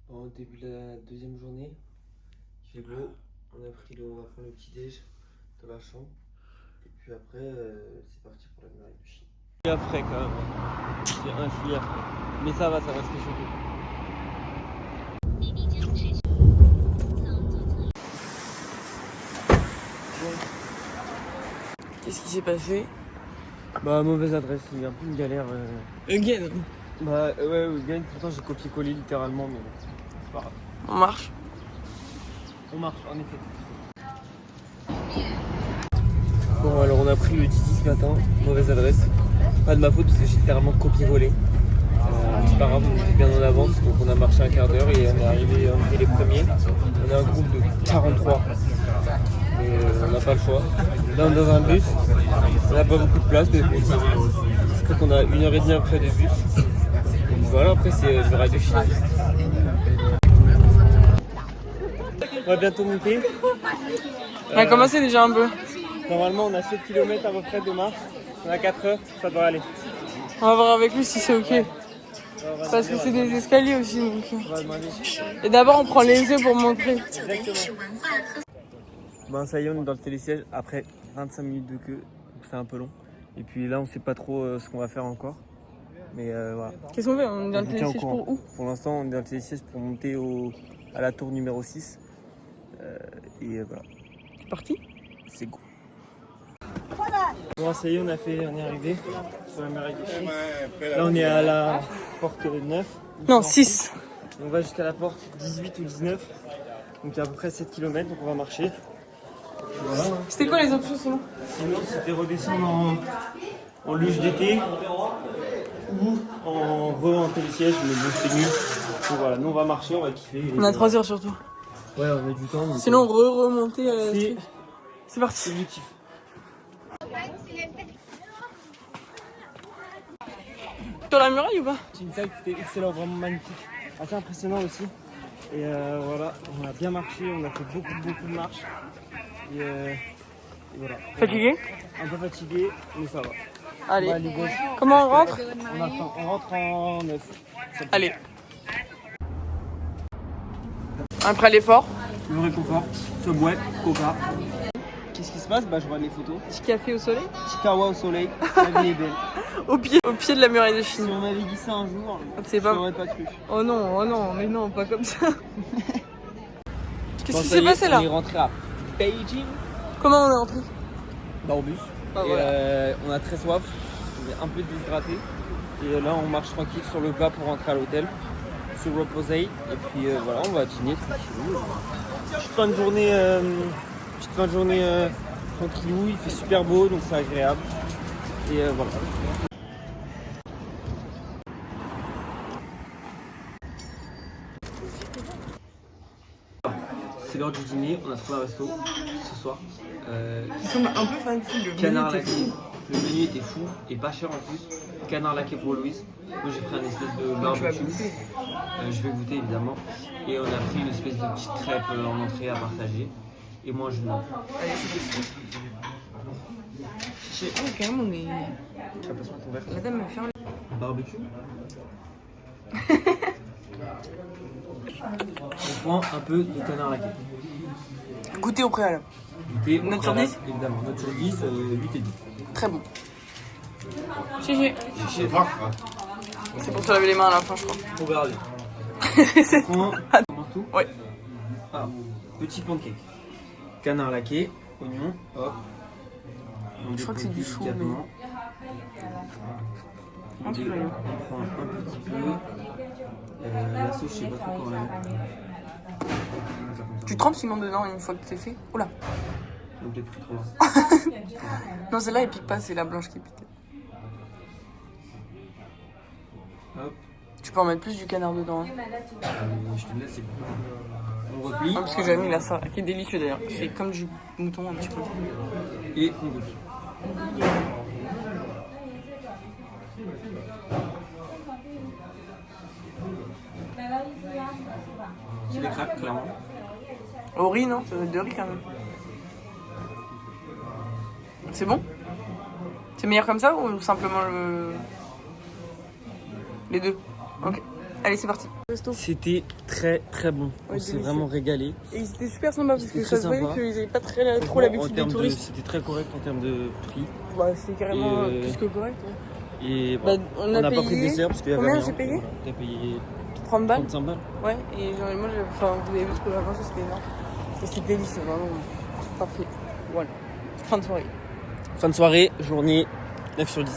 Au début de la deuxième journée, il fait beau. On va prendre le petit déj dans la chambre. Et puis après, c'est parti pour la muraille de Chine. Je suis frais quand même. C'est un chouïa frais. Mais ça va se réchauffer. Qu'est-ce qui s'est passé? Bah, mauvaise adresse, il y a un peu une galère. Again. Bah, ouais, bien. Pourtant, j'ai copié-collé littéralement, mais bon, c'est pas grave. On marche. On marche, en effet. Bon, alors on a pris le Titi ce matin, mauvaise adresse. Pas de ma faute parce que j'ai littéralement copié-collé. C'est pas grave, on était bien en avance, donc on a marché un quart d'heure et on est arrivé, on était les premiers. On est un groupe de 43. Mais on n'a pas le choix. Là on est dans un bus, on n'a pas beaucoup de place, mais je crois qu'on a 1h30 après de bus. Donc voilà, après c'est le rail de Chine. On va bientôt monter. On a commencé déjà un peu. Normalement on a 7 km à peu près de marche. On a 4 heures, ça devrait aller. On va voir avec lui si c'est ok. Parce que c'est des escaliers aussi. Donc. On va demander. Et d'abord on prend les œufs pour montrer. Exactement. Ben ça y est, on est dans le télésiège après 25 minutes de queue, donc c'est un peu long. Et puis là on sait pas trop ce qu'on va faire encore. Mais voilà. Qu'est-ce qu'on fait? On est dans On le vous tient au télésiège courant. pour où? Pour l'instant on est dans le télésiège pour monter à la tour numéro 6. Et voilà. C'est parti? C'est go. Bon ça y est, on est arrivé sur la muraille de Chine. Là on est à la porte 9. Non, 6. On va jusqu'à la porte 18 ou 19. Donc il y a à peu près 7 km, donc on va marcher. Voilà. C'était quoi les options sinon? Sinon c'était redescendre en luge d'été ou en télésiège, mais bon c'est nul. Donc voilà, nous on va marcher, on va kiffer. On a 3 heures surtout. Ouais, on a du temps. Donc Sinon remonter c'est c'est parti. du kiff. Sur la muraille ou pas? Inside c'était excellent, vraiment magnifique. Assez impressionnant aussi. Et voilà, on a bien marché, on a fait beaucoup de marches. Et voilà. Fatigué? Un peu fatigué, mais ça va. Allez. On va aller gauche. Comment on rentre? On a faim. On rentre en 9. Allez. Après l'effort. Le réconfort, Subway, Coca. Qu'est-ce qui se passe? Bah je vois les photos. Petit café au soleil. Chicago au soleil, la vie est belle. Au pied de la muraille de Si Chine. on m'avait dit ça un jour, C'est je pas... n'aurais pas cru. Oh non, mais non, pas comme ça. Qu'est-ce Bon, qui ça s'est y est, passé là? On est rentré à Beijing, Comment on est rentré? bah, au bus. Bah, Et voilà. on a très soif, on est un peu déshydraté. Et là on marche tranquille sur le plat pour rentrer à l'hôtel, se reposer. Et puis voilà, on va dîner tranquillou. Petite fin de journée tranquillou, il fait super beau donc c'est agréable. Et voilà. C'est l'heure du dîner, on a trouvé un resto ce soir. Ils sont un peu fancy le Canard laqué. Le menu était fou et pas cher en plus. Canard laqué pour Louise. Moi j'ai pris un espèce de barbecue. Je vais goûter évidemment. Et on a pris une espèce de petite crêpe en entrée à partager. Et moi je n'en. Oh, carrément, mais. Tu vas pas se mettre ton verre. La dame m'a fait Barbecue. On prend un peu de canard laqué. goûter au préalable. Goûter. Note sur 10? Évidemment, note sur 10, 8 et 10. Très bon. GG. Chiché. C'est pour se laver les mains à la fin, je crois. On va regarder. On commence tout. Oui. Alors, petit pancake. Canard laqué, oignon, hop. Je crois que c'est du chou, mais. On prend un petit peu. La sauce, je sais pas trop comment la mettre. Tu trempes Simon dedans une fois que c'est fait? Oula. Donc peut-être pris trop loin. Non, celle-là elle pique pas, c'est la blanche qui pique. Hop. Tu peux en mettre plus du canard dedans. Hein. Je te laisse, c'est bon. On replie. Ah, parce que j'ai mis la ça, qui est délicieux d'ailleurs. C'est comme du mouton un petit peu. Et on goûte. C'est des crêpes, clairement. Au riz, non? Ça doit être de riz quand même. C'est bon? C'est meilleur comme ça ou simplement le... les deux? Ok. Allez, c'est parti. Resto. C'était très très bon. On Ouais, s'est délicieux. vraiment régalé. Et ils étaient super sympas parce C'était que très ça se voyait sympa. qu'ils n'avaient pas trop l'habitude des touristes. C'était très correct en termes de prix. Bah, c'est carrément Et, plus que correct. Ouais. Et Bah, bon, on n'a a pas pris de payé. dessert parce qu'il y avait Combien rien. j'ai payé? T'as payé 30 balles. 35 balles. Ouais, et genre, moi, vous avez vu ce que j'ai mangé, c'était énorme. Et c'était délicieux, vraiment. Parfait. Voilà. Fin de soirée. Fin de soirée, journée 9 sur 10.